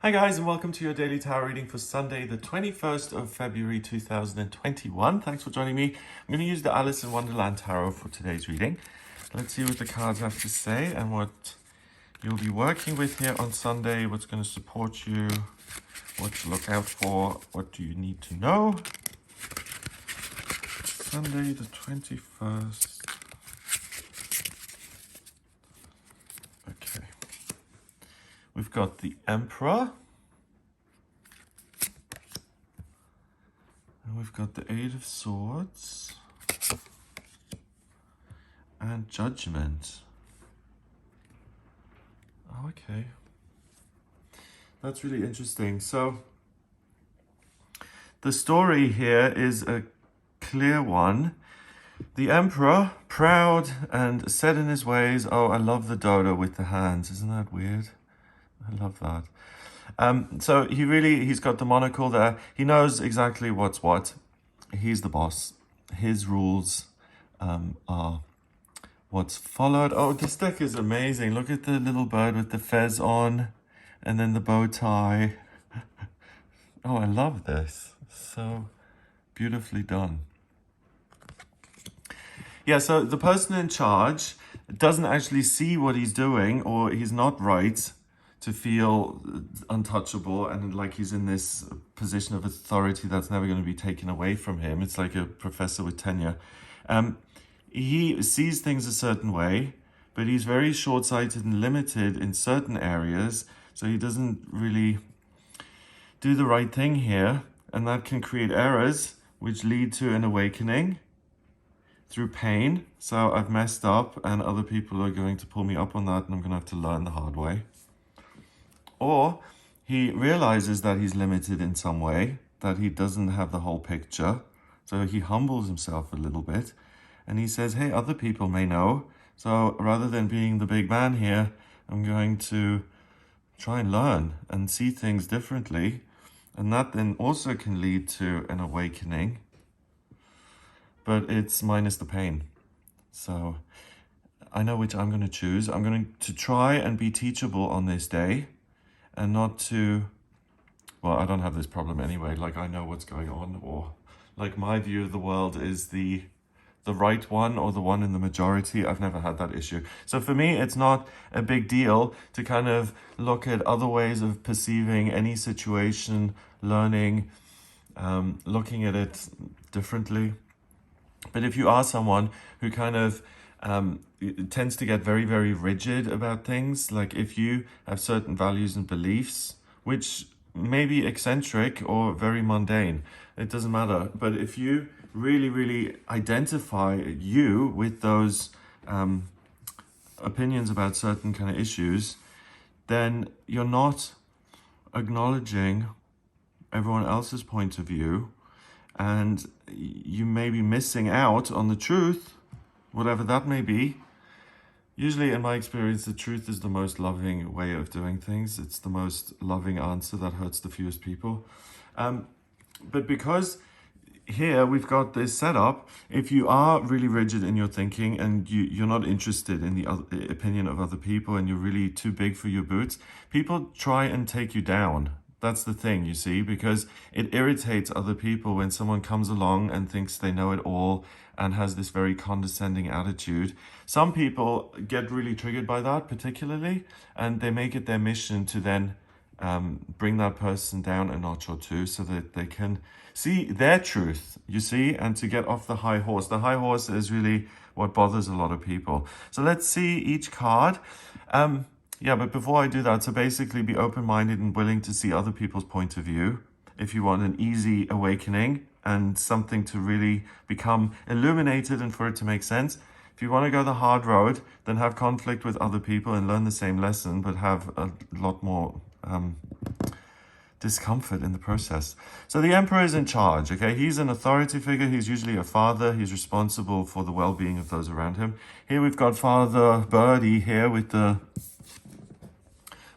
Hi guys, and welcome to your daily tarot reading for Sunday, the 21st of February 2021. Thanks for joining me. I'm going to use the Alice in Wonderland Tarot for today's reading. Let's see what the cards have to say and what you'll be working with here on Sunday, what's going to support you, what to look out for, what do you need to know. Sunday the 21st. Okay. We've got the Emperor. And we've got the Eight of Swords. And Judgment. Oh, okay. That's really interesting. So, the story here is a clear one. The Emperor, proud and set in his ways. Oh, I love the dodo with the hands. Isn't that weird? I love that. So he's got the monocle there. He knows exactly what's what. He's the boss. His rules are what's followed. Oh, this deck is amazing. Look at the little bird with the fez on and then the bow tie. Oh, I love this. So beautifully done. Yeah, so the person in charge doesn't actually see what he's doing, or he's not right to feel untouchable and like he's in this position of authority that's never going to be taken away from him. It's like a professor with tenure. He sees things a certain way, but he's very short-sighted and limited in certain areas, so he doesn't really do the right thing here, and that can create errors which lead to an awakening through pain. So I've messed up and other people are going to pull me up on that, and I'm going to have to learn the hard way. Or he realizes that he's limited in some way, that he doesn't have the whole picture. So he humbles himself a little bit and he says, hey, other people may know. So rather than being the big man here, I'm going to try and learn and see things differently. And that then also can lead to an awakening, but it's minus the pain. So I know which I'm going to choose. I'm going to try and be teachable on this day. And not to, well, I don't have this problem anyway. Like, I know what's going on, or like my view of the world is the right one, or the one in the majority. I've never had that issue. So for me, it's not a big deal to kind of look at other ways of perceiving any situation, learning, looking at it differently. But if you are someone who kind of it tends to get very, very rigid about things, like if you have certain values and beliefs, which may be eccentric or very mundane, it doesn't matter. But if you really, really identify you with those opinions about certain kind of issues, then you're not acknowledging everyone else's point of view, and you may be missing out on the truth, whatever that may be. Usually, in my experience, the truth is the most loving way of doing things. It's the most loving answer that hurts the fewest people. But because here we've got this setup, if you are really rigid in your thinking and you're not interested in the opinion of other people and you're really too big for your boots, people try and take you down. That's the thing, you see, because it irritates other people when someone comes along and thinks they know it all and has this very condescending attitude. Some people get really triggered by that particularly, and they make it their mission to then bring that person down a notch or two so that they can see their truth, you see, and to get off the high horse. The high horse is really what bothers a lot of people. So let's see each card. Yeah, but before I do that, so basically be open-minded and willing to see other people's point of view if you want an easy awakening and something to really become illuminated and for it to make sense. If you want to go the hard road, then have conflict with other people and learn the same lesson, but have a lot more discomfort in the process. So the Emperor is in charge, okay? He's an authority figure. He's usually a father. He's responsible for the well-being of those around him. Here we've got Father Birdie here with the...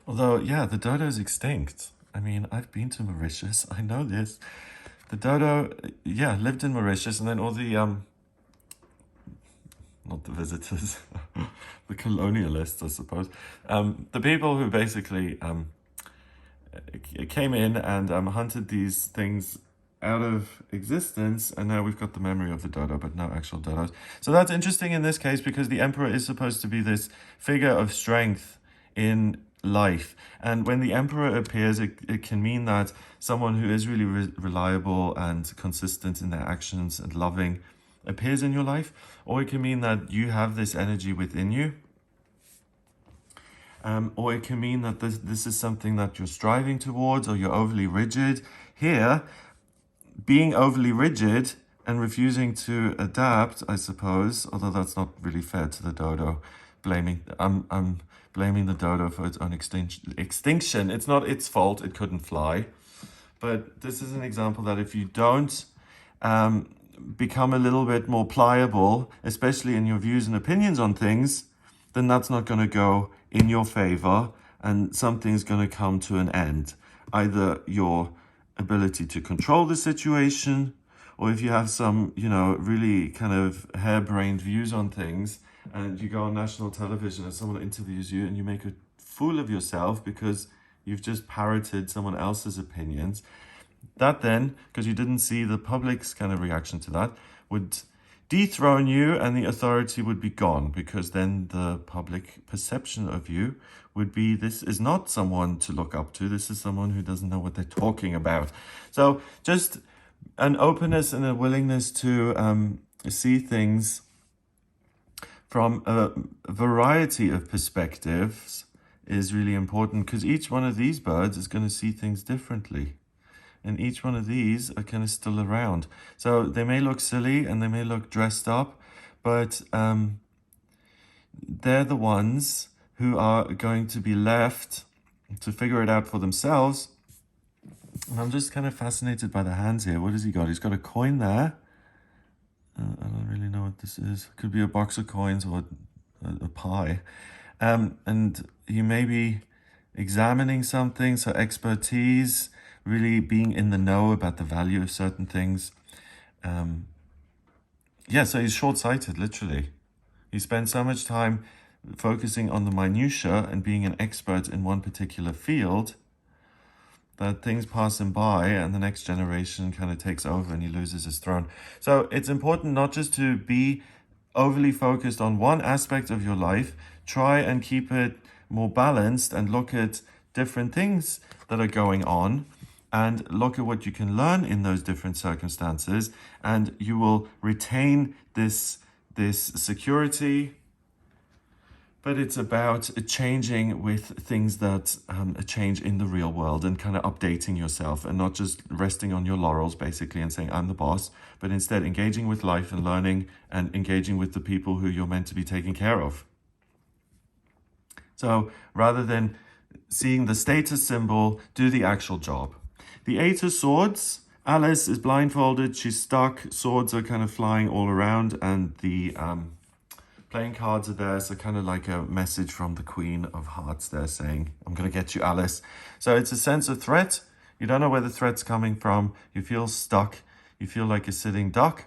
Although, yeah, the dodo is extinct. I mean, I've been to Mauritius. I know this. The dodo, yeah, lived in Mauritius, and then all the, not the visitors, the colonialists, I suppose. The people who basically came in and hunted these things out of existence, and now we've got the memory of the dodo, but no actual dodos. So that's interesting in this case, because the emperor is supposed to be this figure of strength in life. And when the emperor appears, it can mean that someone who is really reliable and consistent in their actions and loving appears in your life, or it can mean that you have this energy within you. Or it can mean that this is something that you're striving towards, or you're overly rigid. Here, being overly rigid and refusing to adapt, I suppose, although that's not really fair to the dodo, I'm blaming the dodo for its own extinction. It's not its fault, it couldn't fly. But this is an example that if you don't become a little bit more pliable, especially in your views and opinions on things, then that's not going to go in your favor, and something's going to come to an end. Either your ability to control the situation, or if you have some, really kind of harebrained views on things, and you go on national television and someone interviews you and you make a fool of yourself because you've just parroted someone else's opinions, that then, because you didn't see the public's kind of reaction to that, would dethrone you, and the authority would be gone, because then the public perception of you would be, this is not someone to look up to, this is someone who doesn't know what they're talking about. So just an openness and a willingness to see things from a variety of perspectives is really important, because each one of these birds is going to see things differently. And each one of these are kind of still around. So they may look silly and they may look dressed up, but they're the ones who are going to be left to figure it out for themselves. And I'm just kind of fascinated by the hands here. What has he got? He's got a coin there. I don't really know what this is. Could be a box of coins or a pie. And he may be examining something, so expertise, really being in the know about the value of certain things. So he's short-sighted, literally. He spends so much time focusing on the minutiae and being an expert in one particular field that things pass him by, and the next generation kind of takes over and he loses his throne. So it's important not just to be overly focused on one aspect of your life. Try and keep it more balanced and look at different things that are going on, and look at what you can learn in those different circumstances, and you will retain this security. But it's about changing with things that change in the real world, and kind of updating yourself, and not just resting on your laurels basically and saying I'm the boss, but instead engaging with life and learning and engaging with the people who you're meant to be taking care of. So rather than seeing the status symbol, do the actual job. The Eight of Swords, Alice is blindfolded, she's stuck, swords are kind of flying all around, and the playing cards are there, so kind of like a message from the Queen of Hearts there saying, I'm going to get you, Alice. So it's a sense of threat. You don't know where the threat's coming from. You feel stuck. You feel like a sitting duck.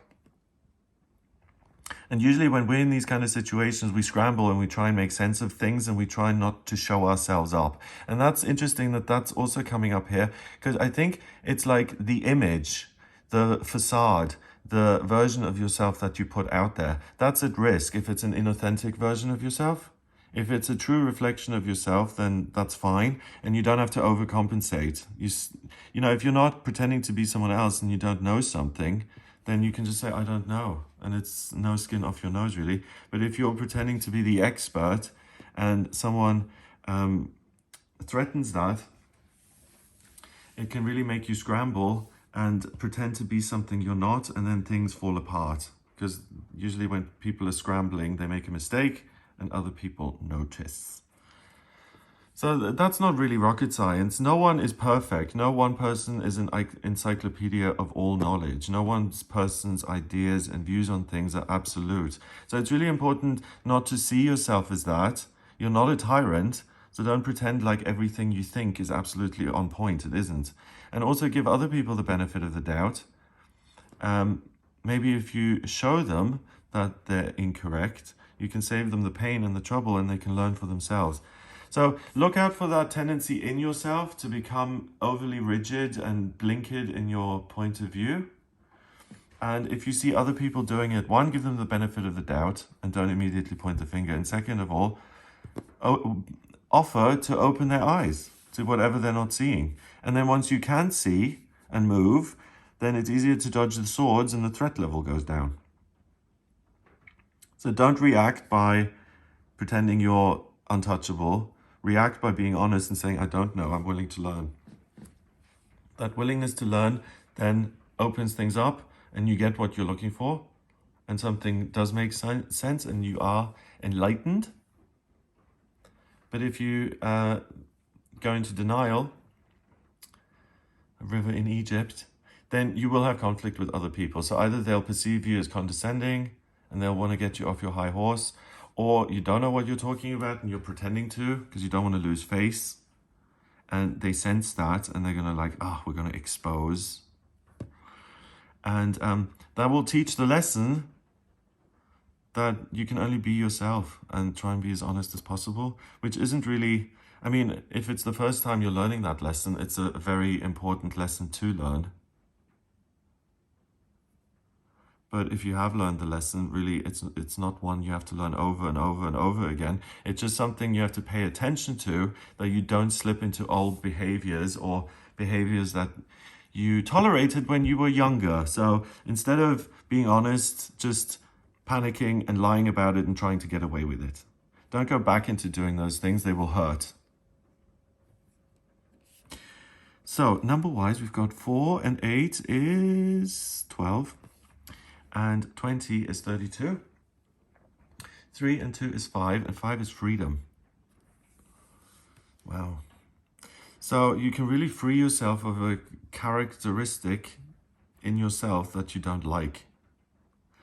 And usually when we're in these kind of situations, we scramble and we try and make sense of things, and we try not to show ourselves up. And that's interesting that that's also coming up here, because I think it's like the image, the facade, the version of yourself that you put out there. That's at risk if it's an inauthentic version of yourself. If it's a true reflection of yourself, then that's fine, and you don't have to overcompensate. If you're not pretending to be someone else and you don't know something, then you can just say, I don't know. And it's no skin off your nose, really. But if you're pretending to be the expert and someone threatens that, it can really make you scramble and pretend to be something you're not, and then things fall apart. Because usually when people are scrambling, they make a mistake and other people notice. So that's not really rocket science. No one is perfect. No one person is an encyclopedia of all knowledge. No one person's ideas and views on things are absolute. So it's really important not to see yourself as that. You're not a tyrant, so don't pretend like everything you think is absolutely on point. It isn't. And also give other people the benefit of the doubt. Maybe if you show them that they're incorrect, you can save them the pain and the trouble, and they can learn for themselves. So look out for that tendency in yourself to become overly rigid and blinkered in your point of view. And if you see other people doing it, one, give them the benefit of the doubt and don't immediately point the finger. And second of all, offer to open their eyes to whatever they're not seeing. And then once you can see and move, then it's easier to dodge the swords and the threat level goes down. So don't react by pretending you're untouchable. React by being honest and saying, I don't know, I'm willing to learn. That willingness to learn then opens things up and you get what you're looking for. And something does make sense and you are enlightened. But if you go into denial, a river in Egypt, then you will have conflict with other people. So either they'll perceive you as condescending and they'll want to get you off your high horse, or you don't know what you're talking about and you're pretending to because you don't want to lose face. And they sense that and they're going to like, we're going to expose. And that will teach the lesson that you can only be yourself and try and be as honest as possible, which isn't really, I mean, if it's the first time you're learning that lesson, it's a very important lesson to learn. But if you have learned the lesson, really, it's not one you have to learn over and over and over again. It's just something you have to pay attention to, that you don't slip into old behaviors or behaviors that you tolerated when you were younger. So instead of being honest, just panicking and lying about it and trying to get away with it. Don't go back into doing those things. They will hurt. So number-wise, we've got 4 and 8 is 12. And 20 is 32. 3 and 2 is 5, and 5 is freedom. Wow. So you can really free yourself of a characteristic in yourself that you don't like.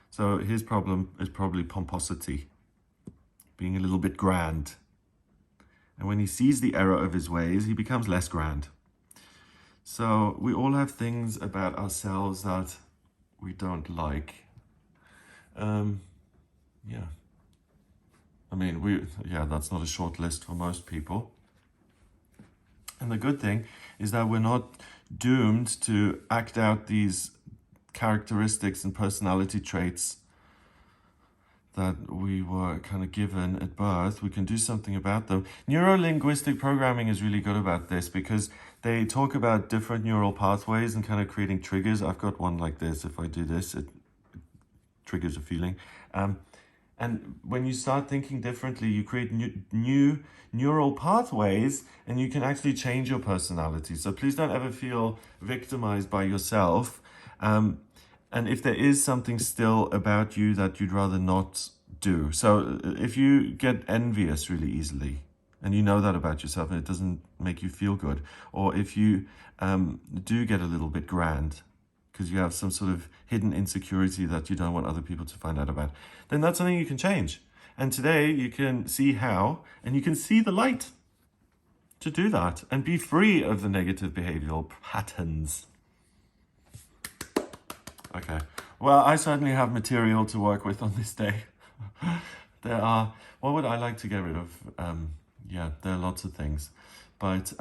So his problem is probably pomposity, being a little bit grand. And when he sees the error of his ways, he becomes less grand. So we all have things about ourselves that we don't like. Yeah. I mean, that's not a short list for most people. And the good thing is that we're not doomed to act out these characteristics and personality traits that we were kind of given at birth. We can do something about them. Neuro-linguistic programming is really good about this because they talk about different neural pathways and kind of creating triggers. I've got one like this. If I do this, it triggers a feeling. And when you start thinking differently, you create new neural pathways and you can actually change your personality. So please don't ever feel victimized by yourself. And if there is something still about you that you'd rather not do. So if you get envious really easily, and you know that about yourself and it doesn't make you feel good, or if you do get a little bit grand because you have some sort of hidden insecurity that you don't want other people to find out about, then that's something you can change. And today you can see how, and you can see the light to do that and be free of the negative behavioral patterns. Okay, well, I certainly have material to work with on this day. What would I like to get rid of? There are lots of things, but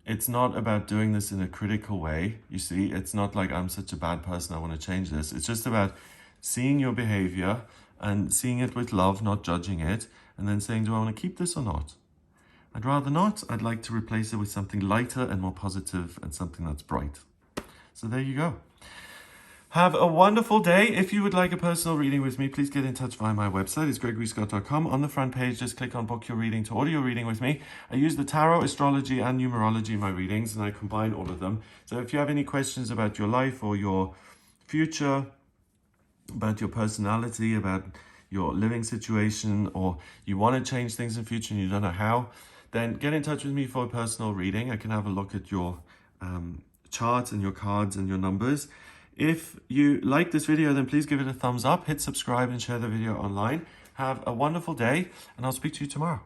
it's not about doing this in a critical way. You see, it's not like I'm such a bad person, I want to change this. It's just about seeing your behavior and seeing it with love, not judging it, and then saying, do I want to keep this or not? I'd rather not. I'd like to replace it with something lighter and more positive and something that's bright. So there you go. Have a wonderful day. If you would like a personal reading with me, please get in touch via my website. It's gregoryscott.com. On the front page, just click on book your reading to audio reading with me. I use the tarot, astrology, and numerology in my readings, and I combine all of them. So if you have any questions about your life or your future, about your personality, about your living situation, or you want to change things in future and you don't know how, then get in touch with me for a personal reading. I can have a look at your charts and your cards and your numbers. If you like this video, then please give it a thumbs up, hit subscribe and share the video online. Have a wonderful day, and I'll speak to you tomorrow.